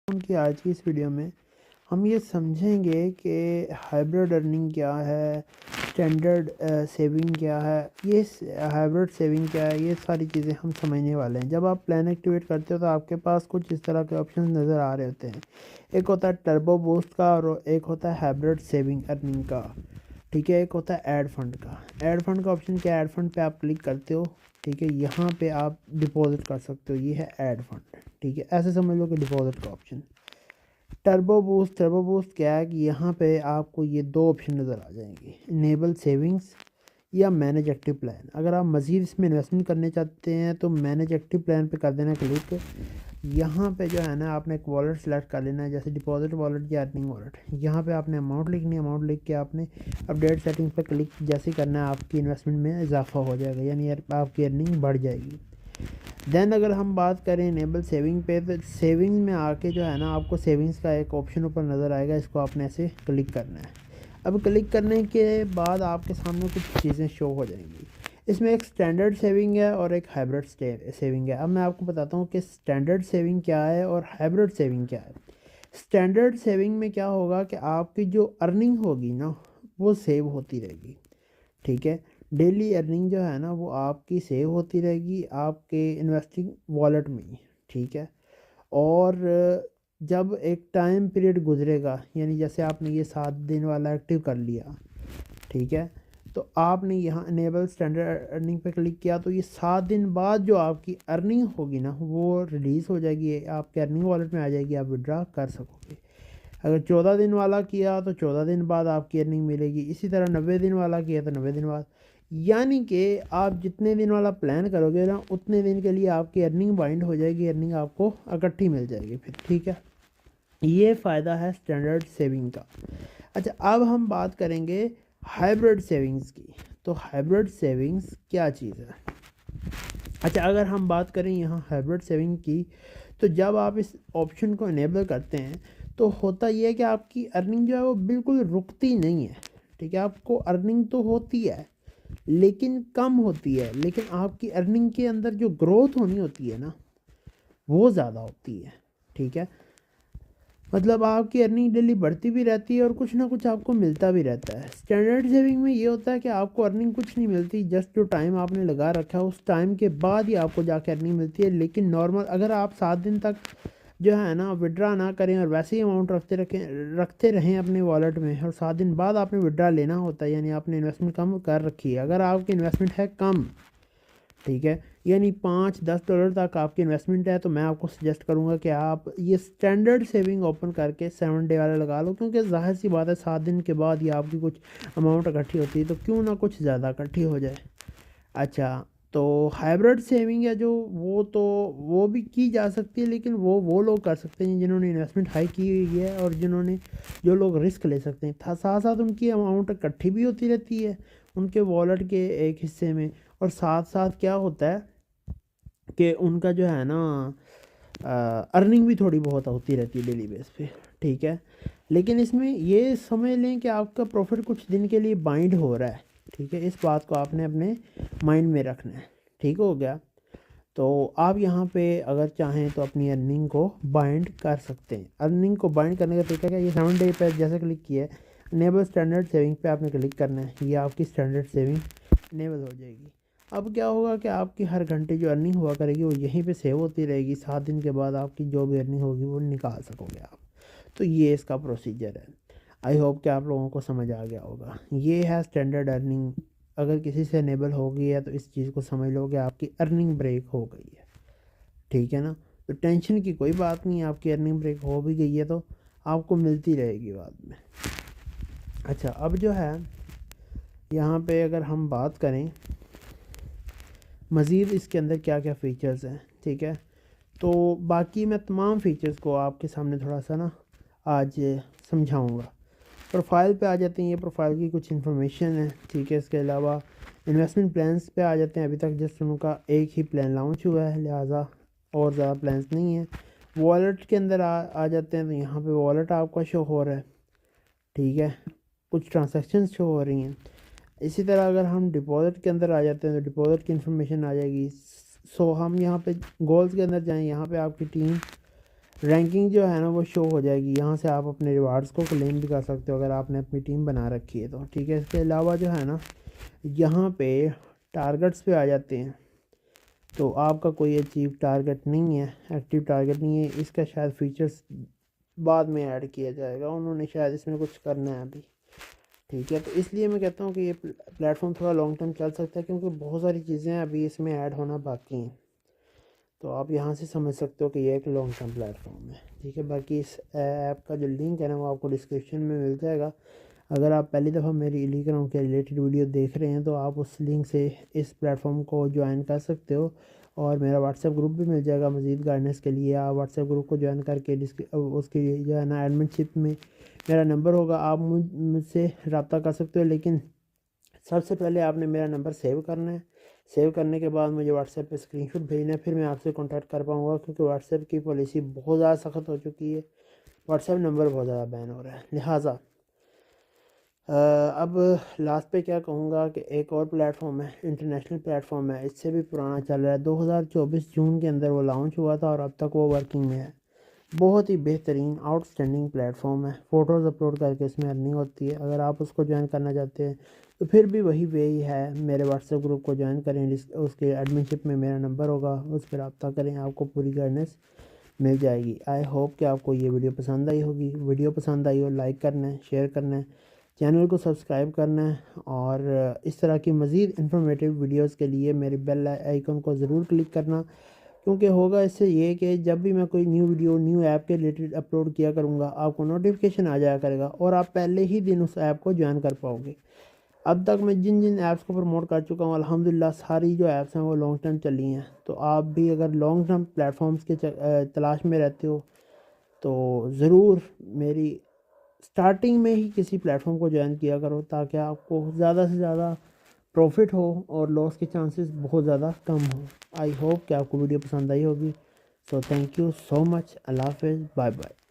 उनकी आज की इस वीडियो में हम ये समझेंगे कि हाइब्रिड अर्निंग क्या है, स्टैंडर्ड सेविंग क्या है, ये हाइब्रिड सेविंग क्या है, ये सारी चीज़ें हम समझने वाले हैं। जब आप प्लान एक्टिवेट करते हो तो आपके पास कुछ इस तरह के ऑप्शन नज़र आ रहे होते हैं। एक होता है टर्बो बूस्ट का और एक होता है हाइब्रिड सेविंग अर्निंग का। ठीक है, एक होता है ऐड फंड का। ऐड फंड का ऑप्शन क्या है, ऐड फंड पे आप क्लिक करते हो। ठीक है, यहाँ पे आप डिपॉजिट कर सकते हो, ये है ऐड फंड। ठीक है, ऐसे समझ लो कि डिपॉजिट का ऑप्शन। टर्बो बूस्ट क्या है कि यहाँ पे आपको ये दो ऑप्शन नज़र आ जाएंगे, इनेबल सेविंग्स या मैनेज एक्टिव प्लान। अगर आप मज़ीद इसमें इन्वेस्टमेंट करने चाहते हैं तो मैनेज एक्टिव प्लान पे कर देना क्लिक। यहाँ पे जो है ना, आपने एक वॉलेट सेलेक्ट कर लेना है, जैसे डिपॉजिट वॉलेट या अर्निंग वॉलेट। यहाँ पे आपने अमाउंट लिखनी है, अमाउंट लिख के आपने अपडेट सेटिंग्स पे क्लिक जैसे करना है, आपकी इन्वेस्टमेंट में इजाफा हो जाएगा, यानी आपकी अर्निंग बढ़ जाएगी। देन अगर हम बात करें इनेबल सेविंग पे, तो सेविंग में आके जो है ना, आपको सेविंग्स का एक ऑप्शन ऊपर नज़र आएगा, इसको आपने ऐसे क्लिक करना है। अब क्लिक करने के बाद आपके सामने कुछ चीज़ें शो हो जाएंगी। इसमें एक स्टैंडर्ड सेविंग है और एक हाइब्रिड सेविंग है। अब मैं आपको बताता हूँ कि स्टैंडर्ड सेविंग क्या है और हाइब्रिड सेविंग क्या है। स्टैंडर्ड सेविंग में क्या होगा कि आपकी जो अर्निंग होगी ना, वो सेव होती रहेगी। ठीक है, डेली अर्निंग जो है ना, वो आपकी सेव होती रहेगी आपके इन्वेस्टिंग वॉलेट में ही। ठीक है, और जब एक टाइम पीरियड गुजरेगा, यानी जैसे आपने ये 7 दिन वाला एक्टिव कर लिया, ठीक है, तो आपने यहाँ इनेबल स्टैंडर्ड अर्निंग पे क्लिक किया तो ये 7 दिन बाद जो आपकी अर्निंग होगी ना, वो रिलीज़ हो जाएगी, आपके अर्निंग वॉलेट में आ जाएगी, आप विड्रा कर सकोगे। अगर 14 दिन वाला किया तो 14 दिन बाद आपकी अर्निंग मिलेगी। इसी तरह 90 दिन वाला किया तो 90 दिन बाद। यानी कि आप जितने दिन वाला प्लान करोगे ना, उतने दिन के लिए आपकी अर्निंग बाइंड हो जाएगी, अर्निंग आपको इकट्ठी मिल जाएगी फिर। ठीक है, ये फ़ायदा है स्टैंडर्ड सेविंग का। अच्छा, अब हम बात करेंगे हाइब्रिड सेविंग्स की। तो हाइब्रिड सेविंग्स क्या चीज़ है। अच्छा, अगर हम बात करें यहाँ हाइब्रिड सेविंग की, तो जब आप इस ऑप्शन को इनेबल करते हैं तो होता ये है कि आपकी अर्निंग जो है वो बिल्कुल रुकती नहीं है। ठीक है, आपको अर्निंग तो होती है लेकिन कम होती है, लेकिन आपकी अर्निंग के अंदर जो ग्रोथ होनी होती है ना, वो ज़्यादा होती है। ठीक है, मतलब आपकी अर्निंग डेली बढ़ती भी रहती है और कुछ ना कुछ आपको मिलता भी रहता है। स्टैंडर्ड सेविंग में ये होता है कि आपको अर्निंग कुछ नहीं मिलती, जस्ट जो टाइम आपने लगा रखा है उस टाइम के बाद ही आपको जाके अर्निंग मिलती है। लेकिन नॉर्मल अगर आप 7 दिन तक जो है ना विड्रा ना करें और वैसे ही अमाउंट रखते रहें अपने वॉलेट में, और 7 दिन बाद आपने विड्रा लेना होता है, यानी आपने इन्वेस्टमेंट कम कर रखी है, अगर आपकी इन्वेस्टमेंट है कम, ठीक है, यानी $5-10 तक आपकी इन्वेस्टमेंट है, तो मैं आपको सजेस्ट करूंगा कि आप ये स्टैंडर्ड सेविंग ओपन करके 7 डे वाला लगा लो, क्योंकि जाहिर सी बात है 7 दिन के बाद ही आपकी कुछ अमाउंट इकट्ठी होती है, तो क्यों ना कुछ ज़्यादा इकट्ठी हो जाए। अच्छा, तो हाइब्रिड सेविंग है जो, वो तो वो भी की जा सकती है, लेकिन वो लोग कर सकते हैं जिन्होंने इन्वेस्टमेंट हाई की हुई है और जो लोग रिस्क ले सकते हैं। था साथ साथ उनकी अमाउंट इकट्ठी भी होती रहती है उनके वॉलेट के एक हिस्से में, और साथ साथ क्या होता है कि उनका जो है ना, अर्निंग भी थोड़ी बहुत होती रहती है डेली बेस पे। ठीक है, लेकिन इसमें ये समझ लें कि आपका प्रॉफिट कुछ दिन के लिए बाइंड हो रहा है। ठीक है, इस बात को आपने अपने माइंड में रखना है। ठीक हो गया, तो आप यहाँ पे अगर चाहें तो अपनी अर्निंग को बाइंड कर सकते हैं। अर्निंग को बाइंड करने का तरीका क्या है, ये 7 डे पे जैसे क्लिक किया है, इनेबल स्टैंडर्ड सेविंग पे आपने क्लिक करना है, ये आपकी स्टैंडर्ड सेविंग इनेबल हो जाएगी। अब क्या होगा कि आपकी हर घंटे जो अर्निंग हुआ करेगी वो यहीं पे सेव होती रहेगी। 7 दिन के बाद आपकी जो भी अर्निंग होगी वो निकाल सकोगे आप। तो ये इसका प्रोसीजर है। आई होप कि आप लोगों को समझ आ गया होगा। ये है स्टैंडर्ड अर्निंग। अगर किसी से इनेबल हो गई है तो इस चीज़ को समझ लो कि आपकी अर्निंग ब्रेक हो गई है। ठीक है ना, तो टेंशन की कोई बात नहीं, आपकी अर्निंग ब्रेक हो भी गई है तो आपको मिलती रहेगी बाद में। अच्छा, अब जो है यहाँ पे अगर हम बात करें मज़ीद इसके अंदर क्या क्या फ़ीचर्स हैं, ठीक है, तो बाकी मैं तमाम फ़ीचर्स को आपके सामने थोड़ा सा ना आज समझाऊंगा। प्रोफाइल पे आ जाते हैं, ये प्रोफाइल की कुछ इन्फॉर्मेशन है। ठीक है, इसके अलावा इन्वेस्टमेंट प्लान्स पे आ जाते हैं। अभी तक जस्ट उनका एक ही प्लान लॉन्च हुआ है, लिहाजा और ज़्यादा प्लान्स नहीं है। वॉलेट के अंदर आ जाते हैं, तो यहाँ पे वॉलेट आपका शो हो रहा है। ठीक है, कुछ ट्रांजैक्शंस शो हो रही हैं। इसी तरह अगर हम डिपॉज़िट के अंदर आ जाते हैं तो डिपॉज़िट की इन्फॉर्मेशन आ जाएगी। सो हम यहाँ पे गोल्स के अंदर जाएं, यहाँ पे आपकी टीम रैंकिंग जो है ना वो शो हो जाएगी। यहाँ से आप अपने रिवार्ड्स को क्लेम भी कर सकते हो अगर आपने अपनी टीम बना रखी है तो, ठीक है। इसके अलावा जो है ना यहाँ पे टारगेट्स पे आ जाते हैं, तो आपका कोई अचीव टारगेट नहीं है, एक्टिव टारगेट नहीं है, इसका शायद फीचर्स बाद में ऐड किया जाएगा, उन्होंने शायद इसमें कुछ करना है अभी, ठीक है। तो इसलिए मैं कहता हूँ कि ये प्लेटफॉर्म थोड़ा लॉन्ग टर्म चल सकता है, क्योंकि बहुत सारी चीज़ें अभी इसमें ऐड होना बाकी हैं। तो आप यहाँ से समझ सकते हो कि ये एक लॉन्ग टर्म प्लेटफॉर्म है, ठीक है। बाकी इस ऐप का जो लिंक है ना वो आपको डिस्क्रिप्शन में मिल जाएगा। अगर आप पहली दफ़ा मेरी टेलीग्राम के रिलेटेड वीडियो देख रहे हैं तो आप उस लिंक से इस प्लेटफॉर्म को ज्वाइन कर सकते हो, और मेरा व्हाट्सएप ग्रुप भी मिल जाएगा मज़ीद गाइडेंस के लिए। आप व्हाट्सएप ग्रुप को ज्वाइन करके उसकी जो है ना एडमिनशिप में मेरा नंबर होगा, आप मुझसे रब्ता कर सकते हो। लेकिन सबसे पहले आपने मेरा नंबर सेव करना है। सेव करने के बाद मुझे व्हाट्सएप पे स्क्रीनशॉट भेजना है, फिर मैं आपसे कांटेक्ट कर पाऊँगा, क्योंकि व्हाट्सएप की पॉलिसी बहुत ज़्यादा सख्त हो चुकी है, व्हाट्सएप नंबर बहुत ज़्यादा बैन हो रहा है। लिहाजा अब लास्ट पे क्या कहूँगा कि एक और प्लेटफॉर्म है, इंटरनेशनल प्लेटफॉर्म है, इससे भी पुराना चल रहा है। 2024 जून के अंदर वो लॉन्च हुआ था और अब तक वो वर्किंग में है। बहुत ही बेहतरीन आउटस्टैंडिंग प्लेटफॉर्म है, फ़ोटोज़ अपलोड करके इसमें अर्निंग होती है। अगर आप उसको ज्वाइन करना चाहते हैं तो फिर भी वही वे ही है, मेरे व्हाट्सएप ग्रुप को ज्वाइन करें, उसके एडमिनशिप में मेरा नंबर होगा, उस पर रब्ता करें, आपको पूरी गाइडेंस मिल जाएगी। आई होप कि आपको ये वीडियो पसंद आई होगी। वीडियो पसंद आई हो लाइक करना है, शेयर करना है, चैनल को सब्सक्राइब करना है, और इस तरह की मज़ीद इन्फॉर्मेटिव वीडियोस के लिए मेरे बेल आइकन को ज़रूर क्लिक करना, क्योंकि होगा इससे ये कि जब भी मैं कोई न्यू वीडियो न्यू ऐप के रिलेटेड अपलोड किया करूँगा आपको नोटिफिकेशन आ जाया करेगा, और आप पहले ही दिन उस ऐप को ज्वाइन कर पाओगे। अब तक मैं जिन जिन ऐप्स को प्रमोट कर चुका हूँ अल्हम्दुलिल्लाह सारी जो ऐप्स हैं वो लॉन्ग टर्म चली हैं। तो आप भी अगर लॉन्ग टर्म प्लेटफॉर्म्स के तलाश में रहते हो तो ज़रूर मेरी स्टार्टिंग में ही किसी प्लेटफॉर्म को ज्वाइन किया करो, ताकि आपको ज़्यादा से ज़्यादा प्रॉफिट हो और लॉस के चांसेस बहुत ज़्यादा कम हो। आई होप कि आपको वीडियो पसंद आई होगी। So thank you so much. अल्लाह हाफ़िज़, बाय बाय।